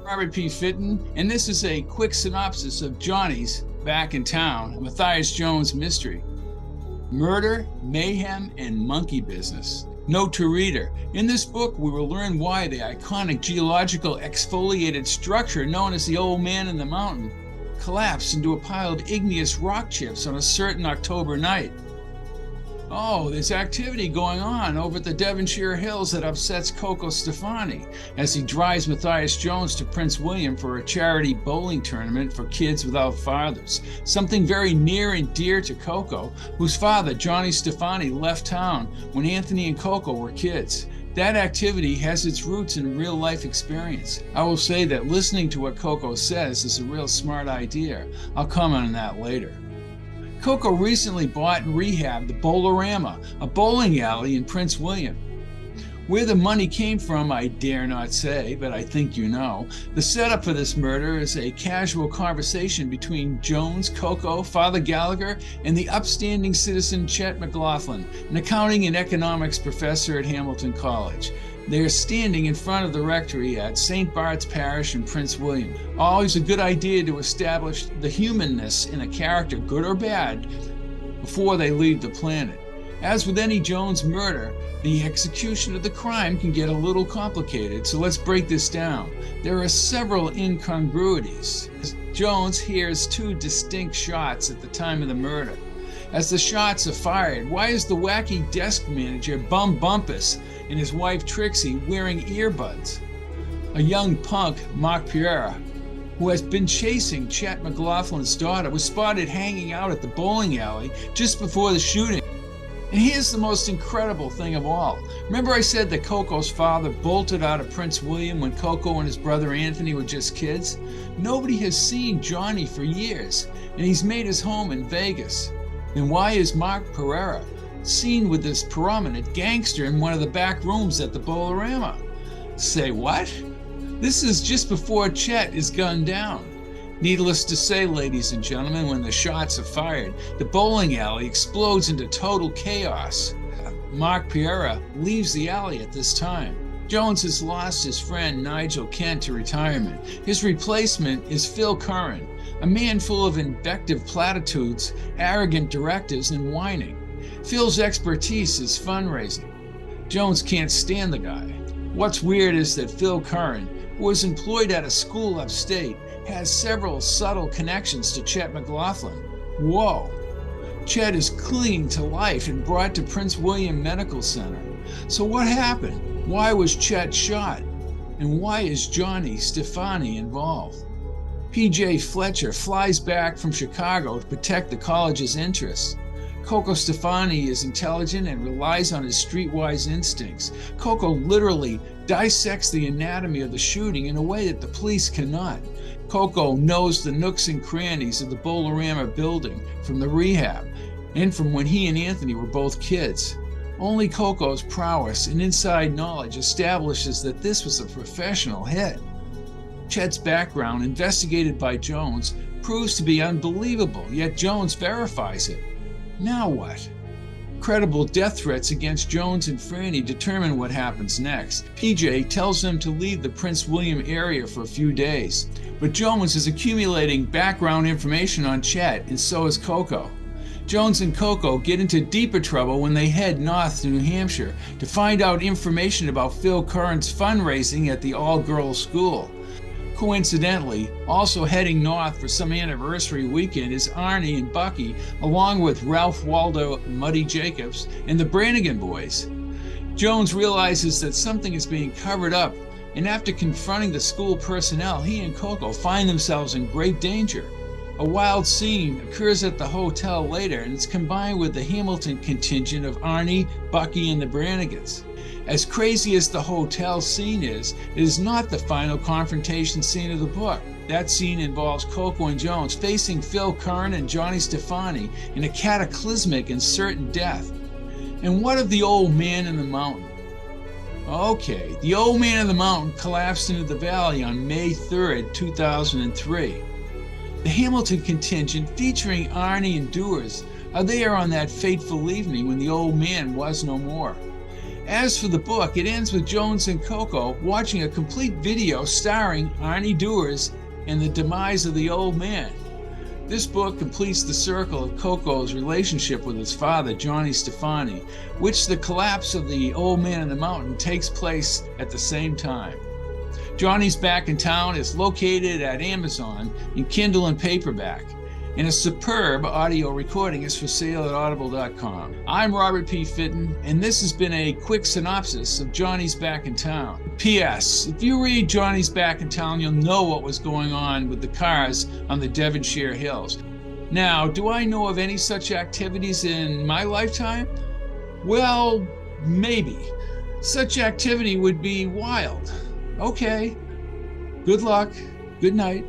Robert P. Fitton, and this is a quick synopsis of Johnny's Back in Town, a Matthias Jones mystery. Murder, mayhem, and monkey business. Note to reader, in this book we will learn why the iconic geological exfoliated structure known as the Old Man in the Mountain collapsed into a pile of igneous rock chips on a certain October night. Oh, there's activity going on over at the Devonshire Hills that upsets Coco Stefani as he drives Matthias Jones to Prince William for a charity bowling tournament for kids without fathers. Something very near and dear to Coco, whose father, Johnny Stefani, left town when Anthony and Coco were kids. That activity has its roots in real-life experience. I will say that listening to what Coco says is a real smart idea. I'll comment on that later. Coco recently bought and rehabbed the Bowlerama, a bowling alley in Prince William. Where the money came from, I dare not say, but I think you know. The setup for this murder is a casual conversation between Jones, Coco, Father Gallagher, and the upstanding citizen Chet McLaughlin, an accounting and economics professor at Hamilton College. They are standing in front of the rectory at St. Bart's Parish in Prince William. Always a good idea to establish the humanness in a character, good or bad, before they leave the planet. As with any Jones murder, the execution of the crime can get a little complicated, so let's break this down. There are several incongruities. Jones hears two distinct shots at the time of the murder. As the shots are fired, why is the wacky desk manager Bum Bumpus and his wife Trixie wearing earbuds? A young punk, Mark Pierre, who has been chasing Chet McLaughlin's daughter, was spotted hanging out at the bowling alley just before the shooting. And here's the most incredible thing of all. Remember I said that Coco's father bolted out of Prince William when Coco and his brother Anthony were just kids? Nobody has seen Johnny for years, and he's made his home in Vegas. Then why is Mark Pereira seen with this prominent gangster in one of the back rooms at the Bowlerama? Say what? This is just before Chet is gunned down. Needless to say, ladies and gentlemen, when the shots are fired, the bowling alley explodes into total chaos. Mark Pereira leaves the alley at this time. Jones has lost his friend Nigel Kent to retirement. His replacement is Phil Curran, a man full of invective platitudes, arrogant directives, and whining. Phil's expertise is fundraising. Jones can't stand the guy. What's weird is that Phil Curran, who was employed at a school upstate, has several subtle connections to Chet McLaughlin. Whoa! Chet is clinging to life and brought to Prince William Medical Center. So what happened? Why was Chet shot? And why is Johnny Stefani involved? P.J. Fletcher flies back from Chicago to protect the college's interests. Coco Stefani is intelligent and relies on his streetwise instincts. Coco literally dissects the anatomy of the shooting in a way that the police cannot. Coco knows the nooks and crannies of the Bowlerama building from the rehab and from when he and Anthony were both kids. Only Coco's prowess and inside knowledge establishes that this was a professional hit. Chet's background, investigated by Jones, proves to be unbelievable, yet Jones verifies it. Now what? Credible death threats against Jones and Franny determine what happens next. PJ tells them to leave the Prince William area for a few days, but Jones is accumulating background information on Chet, and so is Coco. Jones and Coco get into deeper trouble when they head north to New Hampshire to find out information about Phil Curran's fundraising at the all-girls school. Coincidentally, also heading north for some anniversary weekend is Arnie and Bucky, along with Ralph Waldo Muddy Jacobs and the Brannigan boys. Jones realizes that something is being covered up, and after confronting the school personnel, he and Coco find themselves in great danger. A wild scene occurs at the hotel later, and it's combined with the Hamilton contingent of Arnie, Bucky, and the Brannigans. As crazy as the hotel scene is, it is not the final confrontation scene of the book. That scene involves Coco and Jones facing Phil Curran and Johnny Stefani in a cataclysmic and certain death. And what of the old man in the mountain? Okay, the old man of the mountain collapsed into the valley on May 3rd, 2003. The Hamilton contingent, featuring Arnie and Dewars, are there on that fateful evening when the old man was no more. As for the book, it ends with Jones and Coco watching a complete video starring Arnie Dewars and the demise of the old man. This book completes the circle of Coco's relationship with his father, Johnny Stefani, which the collapse of the old man in the mountain takes place at the same time. Johnny's Back in Town is located at Amazon in Kindle and paperback, and a superb audio recording is for sale at audible.com. I'm Robert P. Fitton, and this has been a quick synopsis of Johnny's Back in Town. P.S. If you read Johnny's Back in Town, you'll know what was going on with the cars on the Devonshire Hills. Now, do I know of any such activities in my lifetime? Well, maybe. Such activity would be wild. Okay. Good luck. Good night.